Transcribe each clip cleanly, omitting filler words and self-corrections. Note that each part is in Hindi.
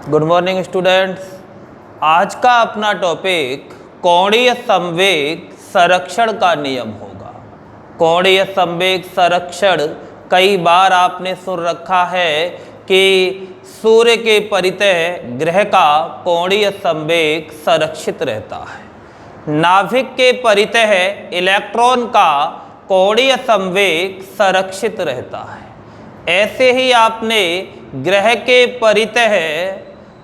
Good morning students. आज का अपना टॉपिक कोणीय संवेग संरक्षण का नियम होगा। कोणीय संवेग संरक्षण कई बार आपने सुन रखा है कि सूर्य के परितः ग्रह का कोणीय संवेग संरक्षित रहता है। नाभिक के परितः इलेक्ट्रॉन का कोणीय संवेग संरक्षित रहता है। ऐसे ही आपने ग्रह के परितः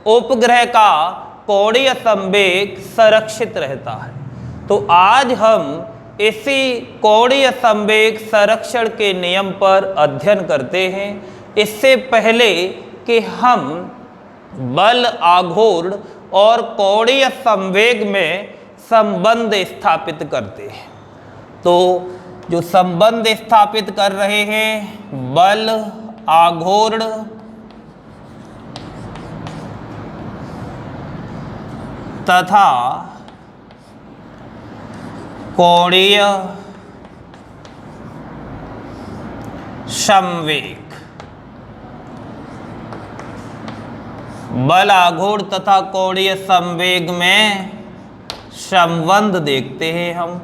उपग्रह का कोणीय संवेग संरक्षित रहता है। तो आज हम इसी कोणीय संवेग संरक्षण के नियम पर अध्ययन करते हैं। इससे पहले कि हम बल आघूर्ण और कोणीय संवेग में संबंध स्थापित करते हैं, तो जो संबंध स्थापित कर रहे हैं बल आघूर्ण तथा कोणीय संवेग। बल आघूर्ण तथा कोणीय संवेग में संबंध देखते हैं हम।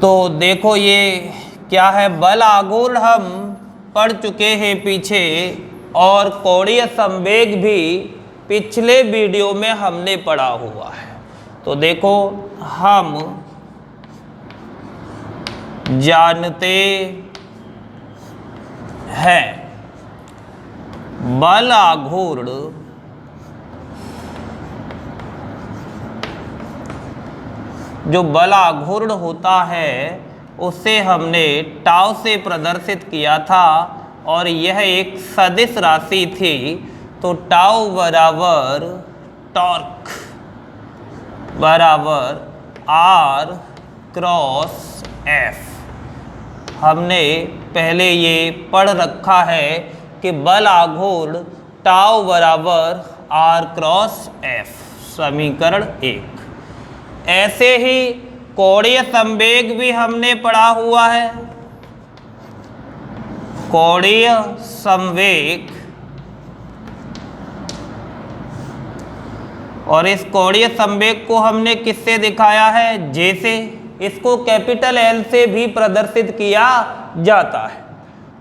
तो देखो ये क्या है, बल आघूर्ण हम पढ़ चुके हैं पीछे, और कोणीय संवेग भी पिछले वीडियो में हमने पढ़ा हुआ है। तो देखो हम जानते हैं बल आघूर्ण जो बल आघूर्ण होता है उसे हमने टाउ से प्रदर्शित किया था, और यह एक सदिश राशि थी। तो टाउ बराबर टॉर्क बराबर आर क्रॉस एफ। हमने पहले ये पढ़ रखा है कि बल आघूर्ण टाउ बराबर आर क्रॉस एफ, समीकरण 1। ऐसे ही कोणीय संवेग भी हमने पढ़ा हुआ है। कोणीय संवेग, और इस कोणीय संवेग को हमने किससे दिखाया है, जैसे इसको कैपिटल एल से भी प्रदर्शित किया जाता है।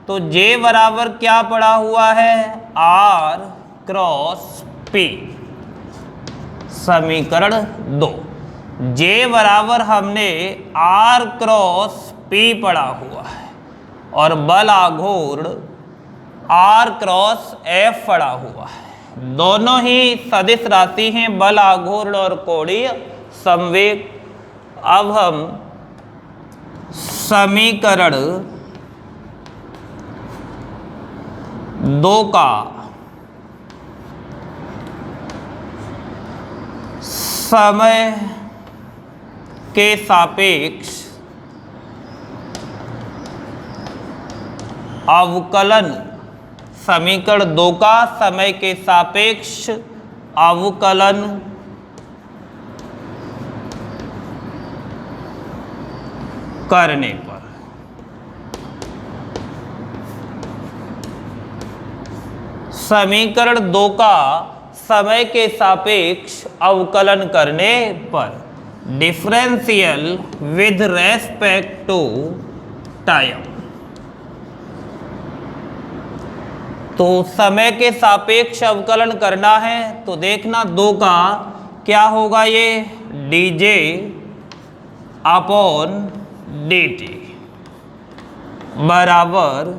तो J बराबर क्या पढ़ा हुआ है, R क्रॉस P, समीकरण 2। J बराबर हमने R क्रॉस P पढ़ा हुआ है, और बल आघूर्ण R क्रॉस F पढ़ा हुआ है। दोनों ही सदिश राशि हैं, बल आघूर्ण और कोणीय संवेग। अब हम समीकरण 2 का समय के सापेक्ष अवकलन, समीकरण 2 का समय के सापेक्ष अवकलन करने पर समीकरण 2 का समय के सापेक्ष अवकलन करने पर differential with respect to time. तो समय के सापेक्ष अवकलन करना है, तो देखना 2 का क्या होगा, ये dj अपॉन dt बराबर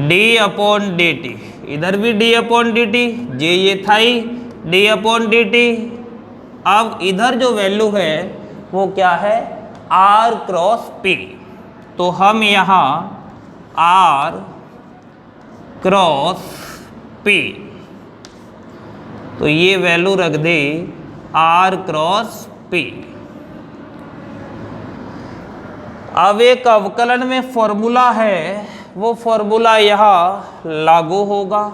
d अपॉन dt, इधर भी d अपॉन dt, जे ये था ही d अपॉन dt। अब इधर जो वैल्यू है वो क्या है, r क्रॉस p। तो हम यहाँ r क्रॉस P, तो ये वैल्यू रख दे R क्रॉस P। अब एक अवकलन में फॉर्मूला है, वो फॉर्मूला यहाँ लागू होगा।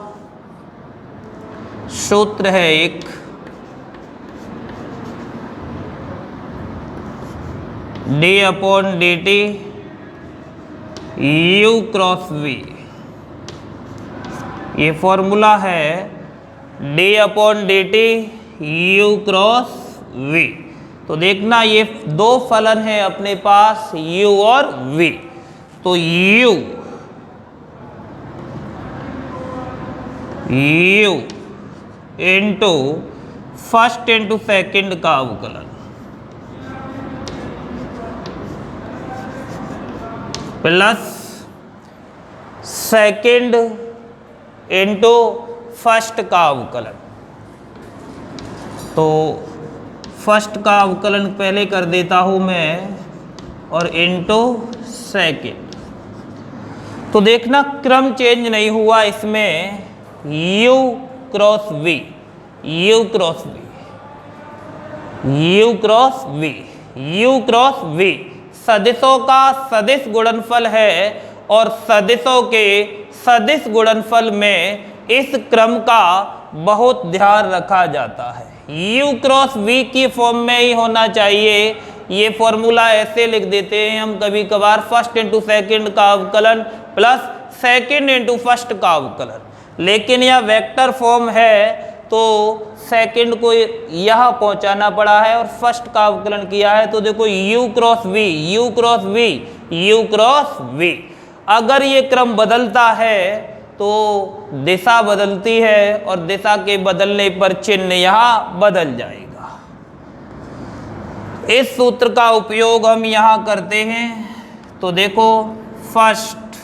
सूत्र है एक, d upon dt u cross v. ये फॉर्मूला है d upon d t u cross v. तो देखना ये दो फलन है अपने पास u और v। तो u into first into second का अवकलन प्लस सेकेंड इंटू फर्स्ट का अवकलन। तो फर्स्ट का अवकलन पहले कर देता हूं मैं और इंटू सेकेंड। तो देखना क्रम चेंज नहीं हुआ इसमें, u cross v, u cross v, u cross v, u cross v सदिशों का सदिश गुणनफल है और सदिशों के सदिश गुणनफल में इस क्रम का बहुत ध्यान रखा जाता है। u क्रॉस v की फॉर्म में ही होना चाहिए। ये फॉर्मूला ऐसे लिख देते हैं हम कभी कभार, फर्स्ट इंटू सेकेंड का अवकलन प्लस सेकेंड इंटू फर्स्ट का अवकलन। लेकिन यह वेक्टर फॉर्म है तो सेकेंड को यहाँ पहुँचाना पड़ा है और फर्स्ट का अवकलन किया है। तो देखो u cross v, u cross v, u cross v। अगर ये क्रम बदलता है तो दिशा बदलती है और दिशा के बदलने पर चिन्ह यहाँ बदल जाएगा। इस सूत्र का उपयोग हम यहाँ करते हैं। तो देखो फर्स्ट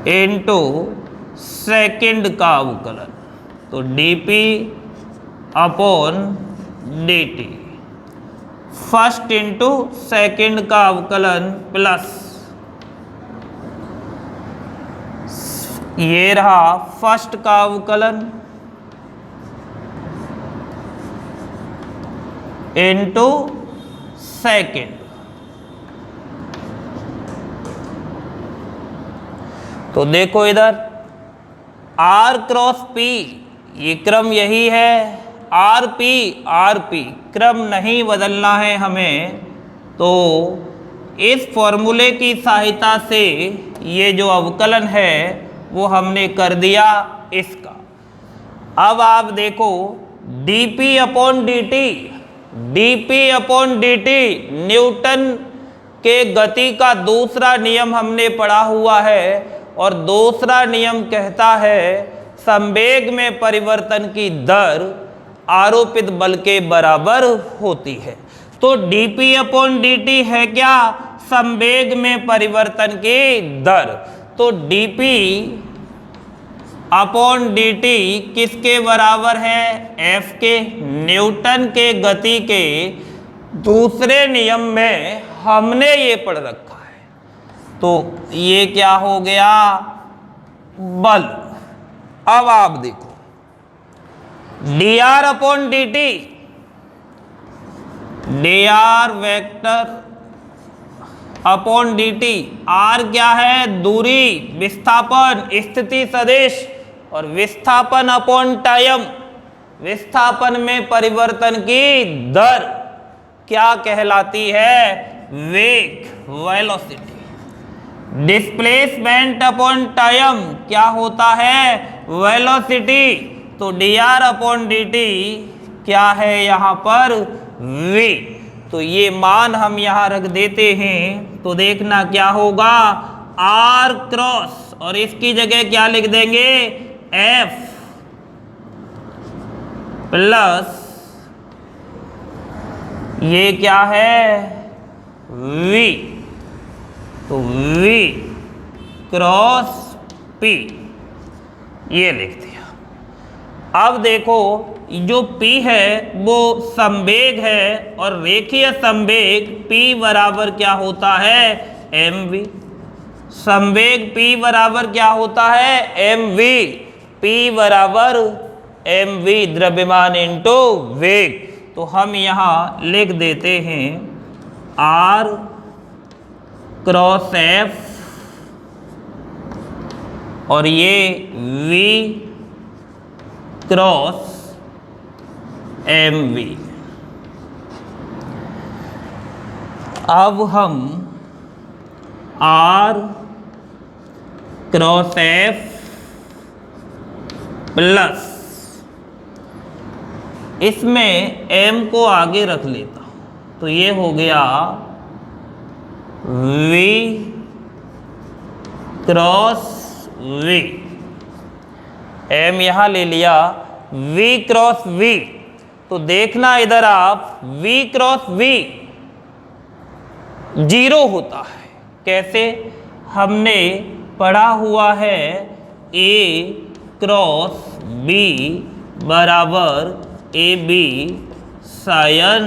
इंटू सेकेंड का अवकलन, तो dp upon dt, first into second का अवकलन प्लस ये रहा फर्स्ट का अवकलन इंटू सेकेंड। तो देखो इधर r क्रॉस p, ये क्रम यही है, rp क्रम नहीं बदलना है हमें। तो इस फॉर्मूले की सहायता से ये जो अवकलन है वो हमने कर दिया इसका। अब आप देखो dp upon dt, dp upon dt Newton के गति का दूसरा नियम हमने पढ़ा हुआ है और दूसरा नियम कहता है संवेग में परिवर्तन की दर आरोपित बल के बराबर होती है। तो dp अपॉन dt है क्या? संवेग में परिवर्तन की दर। तो dp अपॉन dt किसके बराबर है? f के। न्यूटन के गति के दूसरे नियम में हमने ये पढ़ रखा है। तो ये क्या हो गया? बल। अब आप देखो dr upon dt, dr vector upon dt, r क्या है? दूरी, विस्थापन, स्थिति सदिश, और विस्थापन अपॉन टाइम, विस्थापन में परिवर्तन की दर क्या कहलाती है? वेग, वेलोसिटी। डिस्प्लेसमेंट अपॉन टाइम क्या होता है? वेलोसिटी। तो dr अपॉन dt क्या है यहाँ पर? v। तो ये मान हम यहाँ रख देते हैं। तो देखना क्या होगा? r क्रॉस, और इसकी जगह क्या लिख देंगे? f प्लस ये क्या है? v। तो v क्रॉस p ये लिख दिया। अब देखो जो p है वो संवेग है और रेखीय संवेग p बराबर क्या होता है? mv। संवेग p बराबर क्या होता है? mv। p बराबर mv द्रव्यमान इंटू वेग। तो हम यहाँ लिख देते हैं r क्रॉस f और ये v क्रॉस mv। अब हम आर क्रॉस एफ प्लस, इसमें m को आगे रख लेता हूं तो ये हो गया v क्रॉस v, m यहां ले लिया, v क्रॉस v। तो देखना इधर आप, v क्रॉस v 0 होता है। कैसे? हमने पढ़ा हुआ है a क्रॉस b बराबर ए बी साइन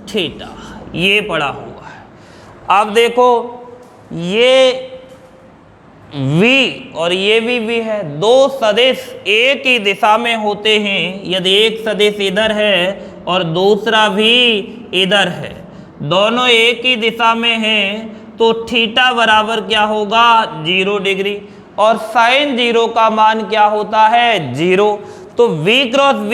थीटा, ये पढ़ा हुआ है। अब देखो ये v और ये भी v है, दो सदिश एक ही दिशा में होते हैं। यदि एक सदिश इधर है और दूसरा भी इधर है, दोनों एक ही दिशा में हैं, तो थीटा बराबर क्या होगा? 0 डिग्री। और साइन 0 का मान क्या होता है? 0। तो v क्रॉस v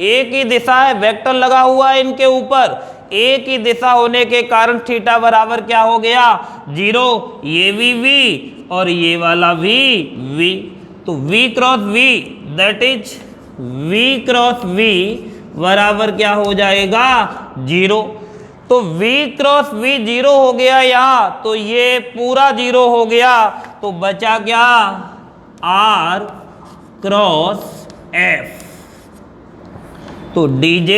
एक ही दिशा है, वेक्टर लगा हुआ है इनके ऊपर, एक ही दिशा होने के कारण थीटा बराबर क्या हो गया? 0। ये भी v और ये वाला भी v। तो v cross v that is v cross v बराबर क्या हो जाएगा? 0। तो v क्रॉस v 0 हो गया यहाँ, तो ये पूरा 0 हो गया। तो बचा क्या? r cross f। तो dj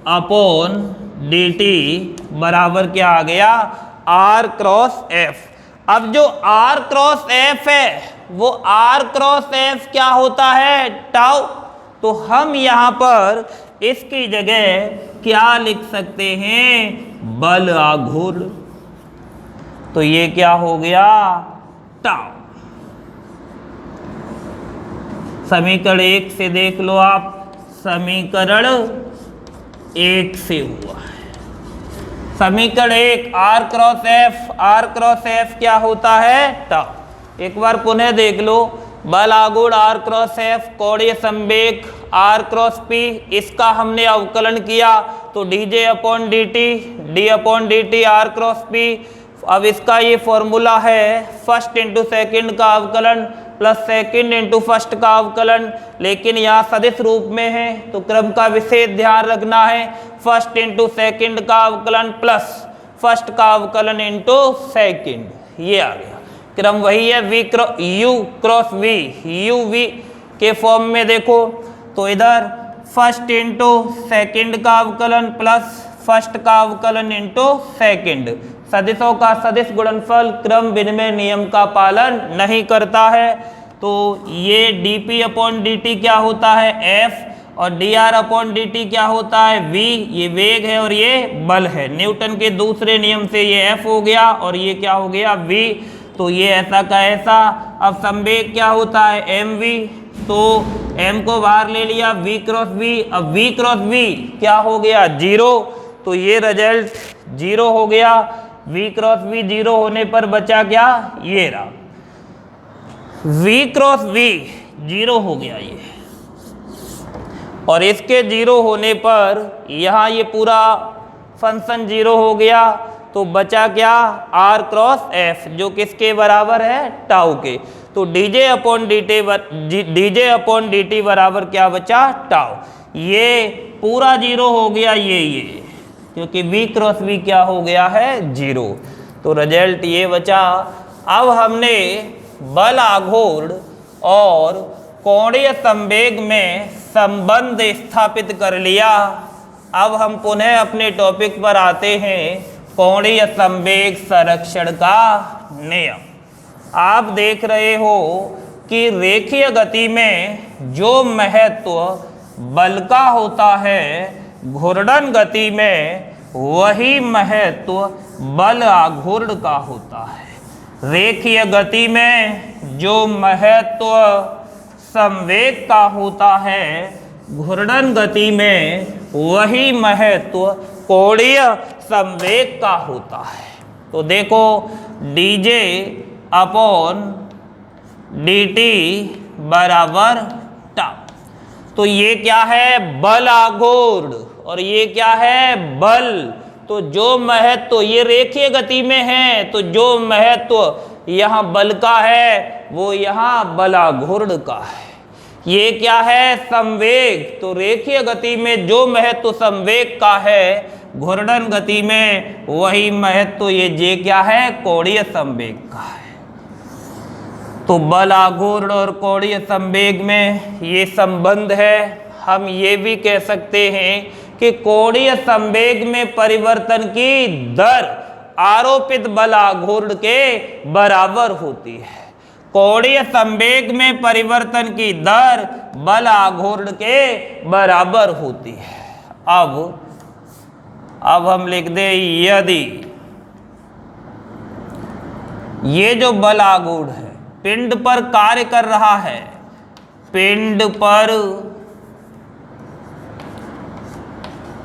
अपॉन dt बराबर क्या आ गया? r cross f। अब जो r क्रॉस f है वो r क्रॉस f क्या होता है? टाउ। तो हम यहाँ पर इसकी जगह क्या लिख सकते हैं? बल आघूर्ण। तो ये क्या हो गया? टाउ। समीकरण 1 से देख लो आप, समीकरण 1 से हुआ है। समीकरण 1 r क्रॉस f क्या होता है? टाउ। एक बार पुनः देख लो, बल आघूर्ण r क्रॉस f, कोणीय संवेग r क्रॉस p, इसका हमने अवकलन किया तो dj upon dt, d upon dt r cross p। अब इसका ये फॉर्मूला है फर्स्ट इंटू सेकंड का अवकलन प्लस सेकंड इंटू फर्स्ट का अवकलन, लेकिन यहाँ सदिश रूप में है तो क्रम का विशेष ध्यान रखना है। फर्स्ट इंटू सेकंड का अवकलन प्लस फर्स्ट का अवकलन इंटू सेकंड, ये आ गया। क्रम वही है u cross v, u v के फॉर्म में देखो तो इधर फर्स्ट इंटू सेकंड का अवकलन प्लस फर्स्ट का अवकलन इंटू सेकंड। सदिशों का सदिश गुणनफल क्रम विनिमय नियम का पालन नहीं करता है, तो ये dp अपॉन dt क्या होता है? f, और dr अपॉन dt क्या होता है? v। ये वेग है और ये बल है। न्यूटन के दूसरे नियम से ये f हो गया और ये क्या हो गया? v। तो ये ऐसा का ऐसा। अब संवेग क्या होता है? mv। तो m को बाहर ले लिया, v क्रॉस v। अब v क्रॉस v क्या हो गया? 0। तो ये रिजल्ट 0 हो गया। v क्रॉस v 0 होने पर बचा क्या? ये रहा v क्रॉस v 0 हो गया ये, और इसके 0 होने पर यहाँ ये पूरा फंक्शन 0 हो गया। तो बचा क्या? r क्रॉस f, जो किसके बराबर है? टाउ के। तो dj अपॉन dt बराबर क्या बचा? टाउ। ये पूरा 0 हो गया ये, क्योंकि v क्रॉस v क्या हो गया है? 0। तो रिजल्ट ये बचा। अब हमने बल आघूर्ण और कोणीय संवेग में संबंध स्थापित कर लिया। अब हम पुनः अपने टॉपिक पर आते हैं, कोणीय संवेग संरक्षण का नियम। आप देख रहे हो कि रेखीय गति में जो महत्व बल का होता है, घूर्णन गति में वही महत्व बल आघूर्ण का होता है। रेखीय गति में जो महत्व संवेग का होता है, घूर्णन गति में वही महत्व कोणीय संवेग का होता है। तो देखो dj अपॉन dt बराबर टाउ। तो ये क्या है? बल आघूर्ण, और ये क्या है? बल। तो जो महत्व ये रेखीय गति में है, तो जो महत्व यहाँ बल का है वो यहाँ बलाघूर्ण का है। ये क्या है? संवेग। तो रेखीय गति में जो महत्व संवेग का है, घूर्णन गति में वही महत्व ये जे क्या है? कोणीय संवेग का है। तो बलाघूर्ण और कोणीय संवेग में ये संबंध है। हम ये भी कह सकते हैं कि कोणीय संवेग में परिवर्तन की दर आरोपित बलाघूर्ण के बराबर होती है। कोणीय संवेग में परिवर्तन की दर बलाघूर्ण के बराबर होती है। अब हम लिख दें, यदि ये जो बलाघूर्ण है पिंड पर कार्य कर रहा है, पिंड पर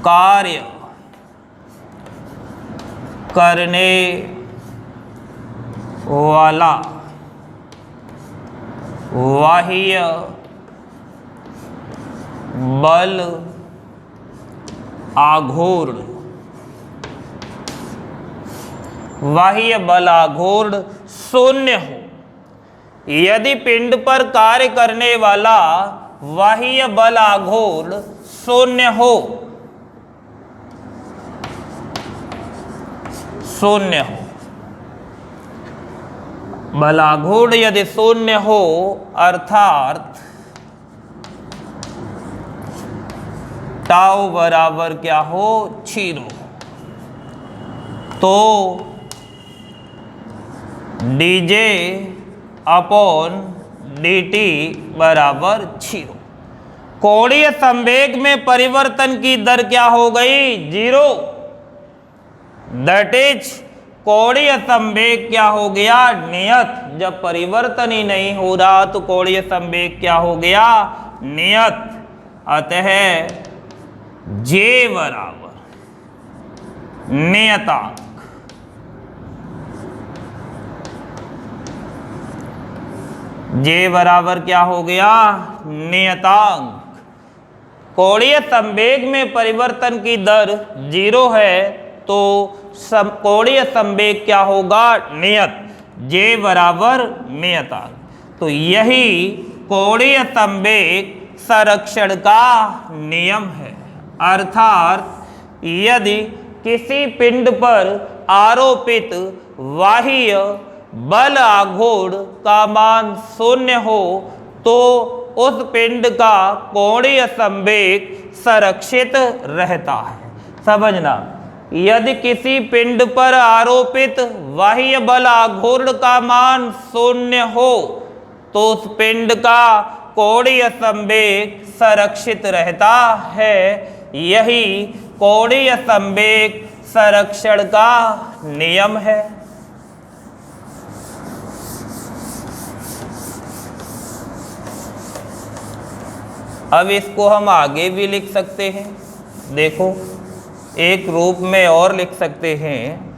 कार्य करने वाला बाह्य बल आघूर्ण, बाह्य बल आघूर्ण शून्य हो। यदि पिंड पर कार्य करने वाला बाह्य बल आघूर्ण शून्य हो, शून्य हो, बलाघूर्ण यदि शून्य हो अर्थात टाउ बराबर क्या हो? 0, तो dj अपॉन dt बराबर 0। कोणीय संवेग में परिवर्तन की दर क्या हो गई? 0। दैट इज कोणीय संवेग क्या हो गया? नियत। जब परिवर्तन ही नहीं हो रहा तो कोणीय संवेग क्या हो गया? नियत। अतः J बराबर नियतांक, J बराबर क्या हो गया? नियतांक। कोणीय संवेग में परिवर्तन की दर 0 है तो कोणीय संवेग क्या होगा? नियत। J बराबर नियतांक। तो यही कोणीय संवेग संरक्षण का नियम है। अर्थात यदि किसी पिंड पर आरोपित बाह्य बल आघूर्ण का मान 0 हो तो उस पिंड का कोणीय संवेग संरक्षित रहता है। समझना, यदि किसी पिंड पर आरोपित बाह्य बल आघूर्ण का मान 0 हो तो उस पिंड का कोणीय संवेग संरक्षित रहता है। यही कोणीय संवेग संरक्षण का नियम है। अब इसको हम आगे भी लिख सकते हैं। देखो, एक रूप में और लिख सकते हैं।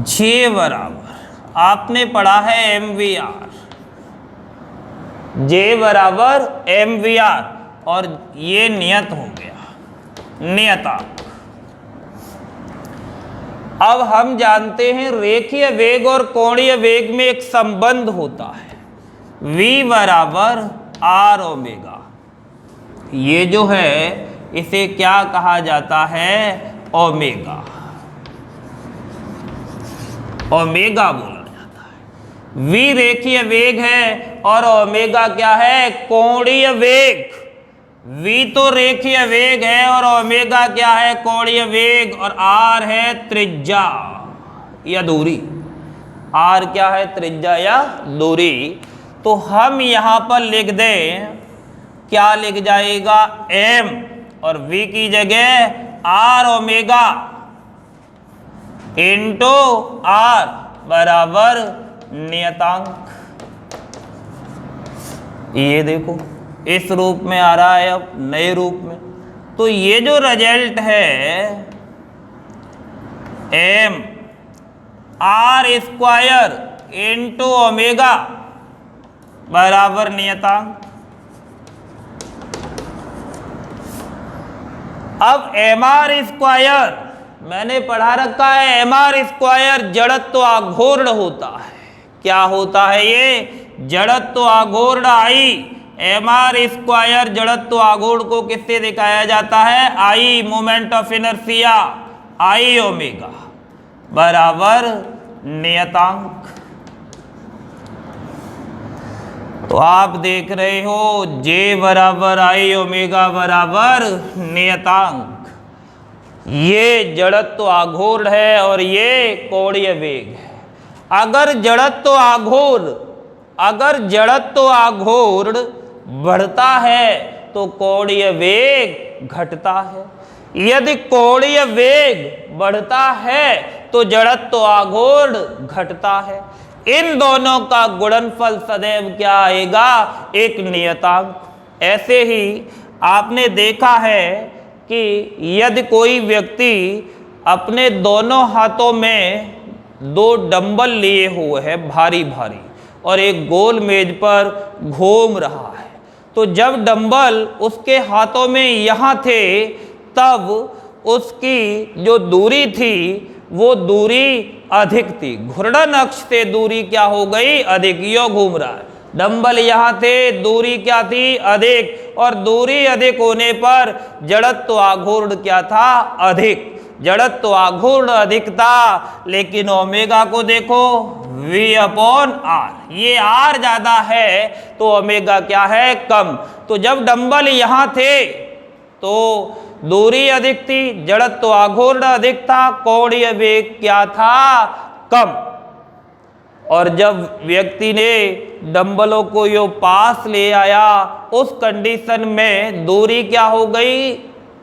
जे बराबर आपने पढ़ा है MVR, J बराबर MVR और ये नियत हो गया, नियतांक। अब हम जानते हैं रेखीय वेग और कोणीय वेग में एक संबंध होता है, V बराबर R ओमेगा। ये जो है इसे क्या कहा जाता है? ओमेगा, ओमेगा बोला जाता है। V रेखीय वेग है और ओमेगा क्या है? कोणीय वेग। V तो रेखीय वेग है और ओमेगा क्या है? कोणीय वेग। और R है त्रिज्या या दूरी। R क्या है? त्रिज्या या दूरी। तो हम यहां पर लिख दें, क्या लिख जाएगा? M और V की जगह R ओमेगा इंटू R बराबर नियतांक। ये देखो इस रूप में आ रहा है, अब नए रूप में। तो ये जो रिजल्ट है M R square into omega बराबर नियतांक। अब mr², मैंने पढ़ा रखा है mr² जड़त्व आघूर्ण होता है। क्या होता है ये? जड़त्व आघूर्ण I। mr² जड़त्व आघूर्ण को किससे दिखाया जाता है? I moment of inertia, I omega बराबर नियतांक। तो आप देख रहे हो J बराबर I ओमेगा बराबर नियतांक। ये जड़त्व आघूर्ण है और ये कोणीय वेग है। अगर जड़त्व आघूर्ण बढ़ता है तो कोणीय वेग घटता है, यदि कोणीय वेग बढ़ता है तो जड़त्व आघूर्ण घटता है। इन दोनों का गुणनफल सदैव क्या आएगा? एक नियतांक। ऐसे ही आपने देखा है कि यदि कोई व्यक्ति अपने दोनों हाथों में 2 डंबल लिए हुए है भारी भारी और एक गोल मेज पर घूम रहा है, तो जब डंबल उसके हाथों में यहाँ थे तब उसकी जो दूरी थी वो दूरी अधिक थी। घूर्णन अक्ष से दूरी क्या हो गई? अधिक। यो घूम रहा है, डंबल यहाँ थे, दूरी क्या थी? अधिक। और दूरी अधिक होने पर जड़त्व आघूर्ण क्या था? अधिक। जड़त्व आघूर्ण अधिक था, लेकिन ओमेगा को देखो V/R, ये R ज्यादा है तो ओमेगा क्या है? कम। तो जब डंबल यहाँ थे तो दूरी अधिक थी, जड़त्व आघूर्ण अधिक था, कोणीय वेग क्या था? कम। और जब व्यक्ति ने डंबलों को यो पास ले आया, उस कंडीशन में दूरी क्या हो गई?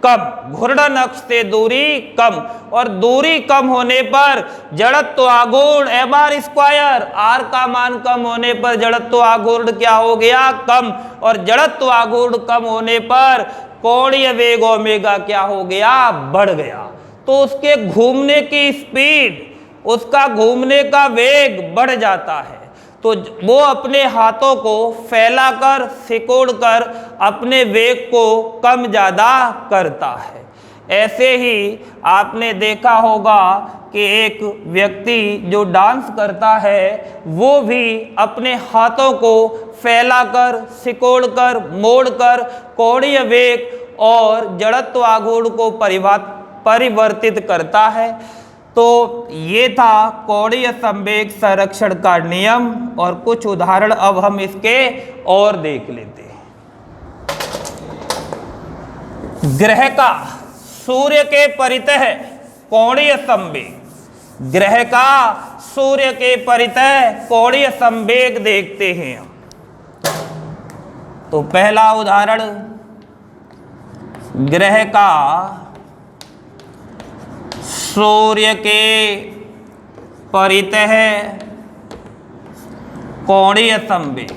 कम। घूर्णन अक्ष से दूरी कम, और दूरी कम होने पर जड़त्व आघूर्ण mr², R का मान कम होने पर जड़त्व आघूर्ण क्या हो गया? कम। और जड़त्व आघूर्ण कम होने पर कोणीय वेग ओमेगा क्या हो गया? बढ़ गया। तो उसके घूमने की स्पीड, उसका घूमने का वेग बढ़ जाता है, तो वो अपने हाथों को फैलाकर सिकोड़कर अपने वेग को कम ज़्यादा करता है। ऐसे ही आपने देखा होगा कि एक व्यक्ति जो डांस करता है वो भी अपने हाथों को फैलाकर, सिकोड़कर, मोड़कर कोणीय वेग और जड़त्व आघूर्ण को परिवर्तित करता है। तो ये था कोणीय संवेग संरक्षण का नियम, और कुछ उदाहरण अब हम इसके और देख लेते हैं। ग्रह का सूर्य के परितः कोणीय संवेग, ग्रह का सूर्य के परितः कोणीय संवेग देखते हैं। तो पहला उदाहरण, ग्रह का सूर्य के परितः कोणीय संवेग।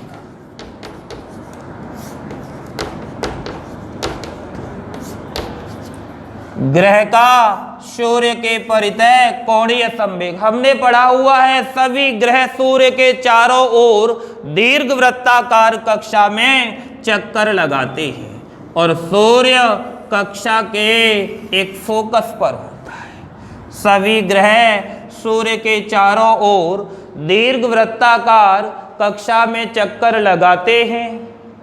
ग्रह का सूर्य के परितः कोणीय संवेग हमने पढ़ा हुआ है। सभी ग्रह सूर्य के चारों ओर दीर्घवृत्ताकार कक्षा में चक्कर लगाते हैं और सूर्य कक्षा के एक फोकस पर होता है। सभी ग्रह सूर्य के चारों ओर दीर्घवृत्ताकार कक्षा में चक्कर लगाते हैं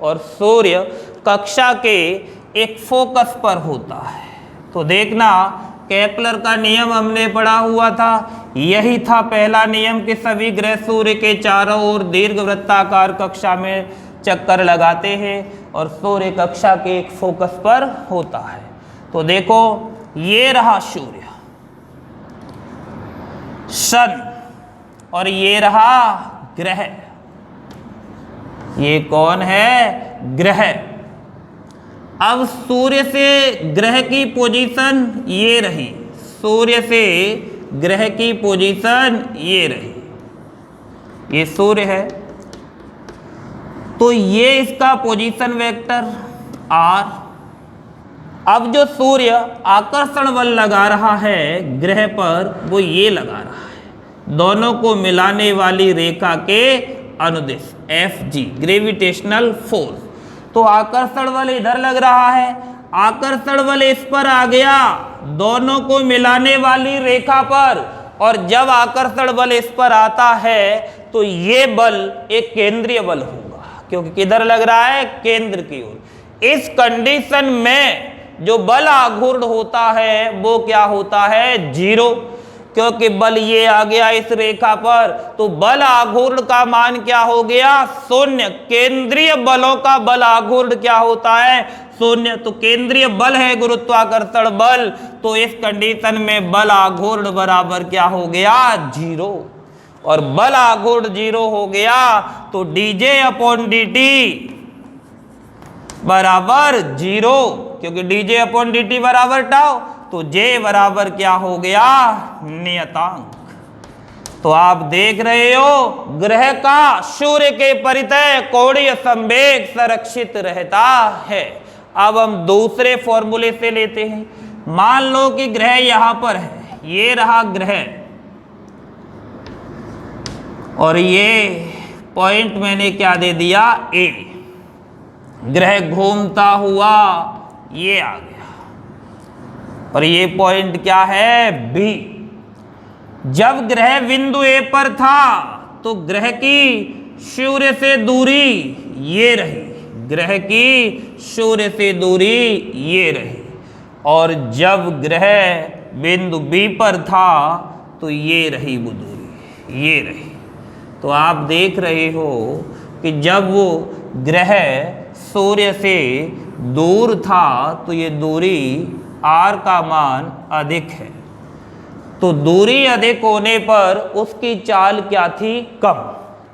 और सूर्य कक्षा के एक फोकस पर होता है। तो देखना, केपलर का नियम हमने पढ़ा हुआ था, यही था पहला नियम कि सभी ग्रह सूर्य के चारों ओर दीर्घवृत्ताकार कक्षा में चक्कर लगाते हैं और सूर्य कक्षा के एक फोकस पर होता है। तो देखो, ये रहा सूर्य, सन, और ये रहा ग्रह। ये कौन है? ग्रह। अब सूर्य से ग्रह की पोजीशन ये रही, सूर्य से ग्रह की पोजीशन ये रही, ये सूर्य है, तो ये इसका पोजीशन वेक्टर R। अब जो सूर्य आकर्षण बल लगा रहा है ग्रह पर, वो ये लगा रहा है दोनों को मिलाने वाली रेखा के अनुदिश FG, ग्रेविटेशनल फोर्स। तो आकर्षण बल इधर लग रहा है, आकर्षण बल इस पर आ गया, दोनों को मिलाने वाली रेखा पर, और जब आकर्षण बल इस पर आता है तो ये बल एक केंद्रीय बल होगा, क्योंकि किधर लग रहा है, केंद्र की ओर। इस कंडीशन में जो बल आघूर्ण होता है वो क्या होता है, जीरो, क्योंकि बल ये आ गया इस रेखा पर, तो बल आघूर्ण का मान क्या हो गया, शून्य। केंद्रीय बलों का बल आघूर्ण क्या होता है, शून्य। तो केंद्रीय बल है गुरुत्वाकर्षण बल, तो इस कंडीशन में बल आघूर्ण बराबर क्या हो गया, जीरो। और बल आघूर्ण जीरो हो गया तो dj/dt बराबर जीरो, क्योंकि dj/dt बराबर टाउ, तो j बराबर क्या हो गया, नियतांक। तो आप देख रहे हो ग्रह का सूर्य के परितः कोणीय संवेग संरक्षित रहता है। अब हम दूसरे फॉर्मूले से लेते हैं। मान लो कि ग्रह यहां पर है, ये रहा ग्रह, और ये पॉइंट मैंने क्या दे दिया, ए। ग्रह घूमता हुआ ये आ गया, और ये पॉइंट क्या है, बी। जब ग्रह बिंदु ए पर था तो ग्रह की सूर्य से दूरी ये रही, ग्रह की सूर्य से दूरी ये रही, और जब ग्रह बिंदु बी पर था तो ये रही वो दूरी, ये रही। तो आप देख रहे हो कि जब वो ग्रह सूर्य से दूर था तो ये दूरी r का मान अधिक है, तो दूरी अधिक होने पर उसकी चाल क्या थी, कम।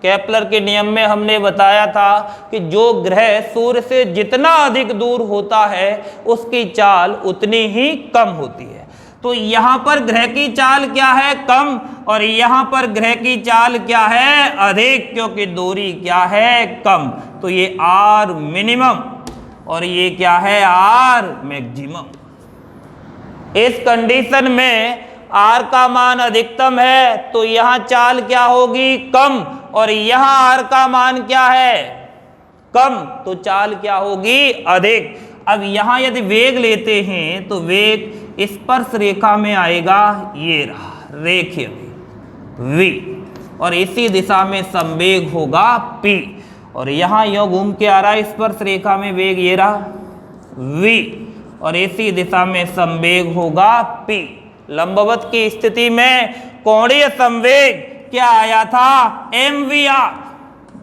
केपलर के नियम में हमने बताया था कि जो ग्रह सूर्य से जितना अधिक दूर होता है उसकी चाल उतनी ही कम होती है। तो यहाँ पर ग्रह की चाल क्या है, कम, और यहाँ पर ग्रह की चाल क्या है, अधिक, क्योंकि दूरी क्या है, कम। तो ये r मिनिमम और ये क्या है, r मैक्सिमम। इस कंडीशन में r का मान अधिकतम है तो यहाँ चाल क्या होगी, कम, और यहाँ r का मान क्या है, कम, तो चाल क्या होगी, अधिक। अब यहाँ यदि वेग लेते हैं तो वेग स्पर्श रेखा में आएगा, ये रहा रेखीय वेग v, और इसी दिशा में संवेग होगा p, और यहाँ यह घूम के आ रहा है स्पर्श रेखा में वेग, ये रहा v, और इसी दिशा में संवेग होगा p। लंबवत की स्थिति में कोणीय संवेग क्या आया था, mvr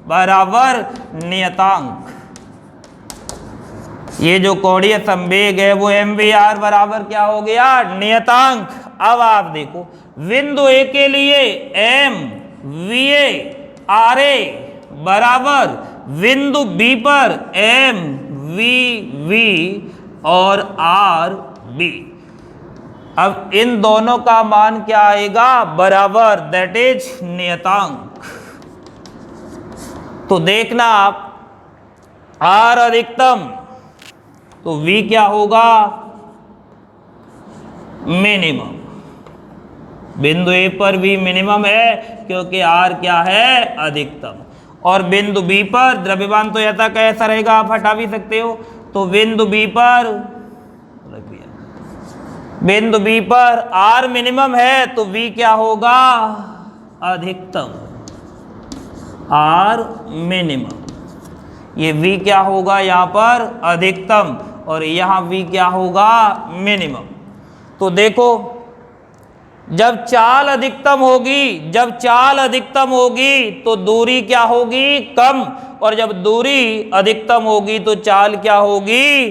बराबर नियतांक। ये जो कोणीय संवेग है वो mvr बराबर क्या हो गया, नियतांक। अब आप देखो बिंदु ए के लिए mva ra बराबर बिंदु बी पर mvv और rb। अब इन दोनों का मान क्या आएगा, बराबर, दैट इज नियतांक। तो देखना आप r अधिकतम तो v क्या होगा, मिनिमम। बिंदु ए पर v मिनिमम है क्योंकि r क्या है, अधिकतम, और बिंदु बी पर द्रव्यमान तो ऐसा कैसा रहेगा, आप हटा भी सकते हो, तो बिंदु बी पर रख दिया, बिंदु बी पर r मिनिमम है तो v क्या होगा, अधिकतम, r मिनिमम। ये v क्या होगा यहाँ पर, अधिकतम, और यहाँ v क्या होगा, मिनिमम। तो देखो जब चाल अधिकतम होगी, जब चाल अधिकतम होगी तो दूरी क्या होगी, कम, और जब दूरी अधिकतम होगी तो चाल क्या होगी,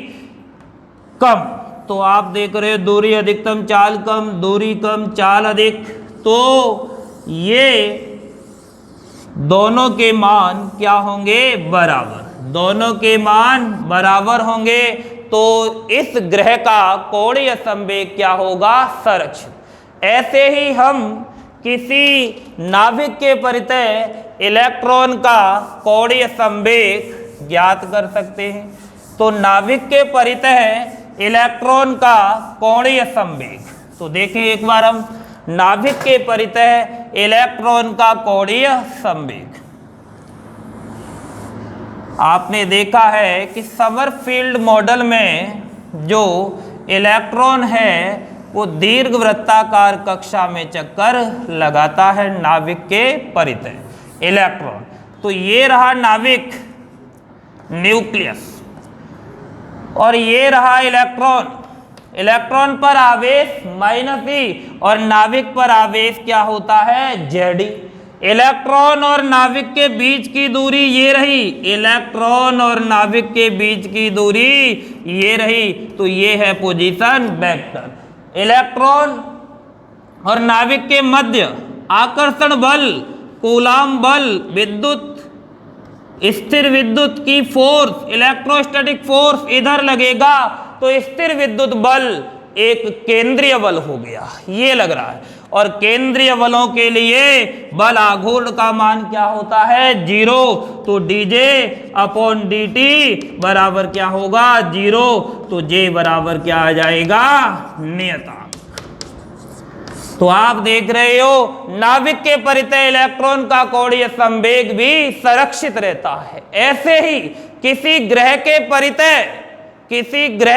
कम। तो आप देख रहे हो दूरी अधिकतम, चाल कम, दूरी कम, चाल अधिक, तो ये दोनों के मान क्या होंगे, बराबर, दोनों के मान बराबर होंगे। तो इस ग्रह का कोणीय संवेग क्या होगा, संरक्षित। ऐसे ही हम किसी नाभिक के परितः इलेक्ट्रॉन का कोणीय संवेग ज्ञात कर सकते हैं। तो नाभिक के परितः इलेक्ट्रॉन का कोणीय संवेग, तो देखें एक बार हम नाभिक के परितः इलेक्ट्रॉन का कोणीय संवेग। आपने देखा है कि समरफील्ड मॉडल में जो इलेक्ट्रॉन है वो दीर्घ वृत्ताकार कक्षा में चक्कर लगाता है नाभिक के परितः। इलेक्ट्रॉन, तो ये रहा नाभिक, न्यूक्लियस, और ये रहा इलेक्ट्रॉन। इलेक्ट्रॉन पर आवेश -e और नाभिक पर आवेश क्या होता है, Ze। इलेक्ट्रॉन और नाभिक के बीच की दूरी ये रही, इलेक्ट्रॉन और नाभिक के बीच की दूरी ये रही, तो ये है पोजीशन वेक्टर। इलेक्ट्रॉन और नाभिक के मध्य आकर्षण बल, कूलाम बल, विद्युत, स्थिर विद्युत की फोर्स, इलेक्ट्रोस्टैटिक फोर्स इधर लगेगा तो स्थिर विद्युत बल एक केंद्रीय बल हो गया, ये लग रहा है। और केंद्रीय बलों के लिए बल आघूर्ण का मान क्या होता है, 0। तो dJ/dt बराबर क्या होगा, 0। तो J बराबर क्या आ जाएगा, नियतांक। तो आप देख रहे हो नाभिक के परितः इलेक्ट्रॉन का कोणीय संवेग भी संरक्षित रहता है। ऐसे ही किसी ग्रह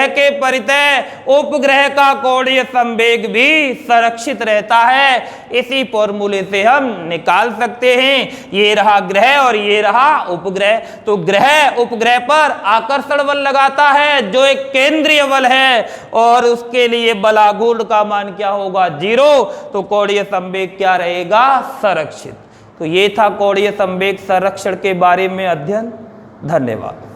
के परितः उपग्रह का कोणीय संवेग भी संरक्षित रहता है। इसी फॉर्मूले से हम निकाल सकते हैं, ये रहा ग्रह और ये रहा उपग्रह। तो ग्रह उपग्रह पर आकर्षण बल लगाता है जो एक केंद्रीय बल है, और उसके लिए बलाघूर्ण का मान क्या होगा, 0। तो कोणीय संवेग क्या रहेगा, संरक्षित। तो ये था कोणीय संवेग संरक्षण के बारे में अध्ययन। धन्यवाद।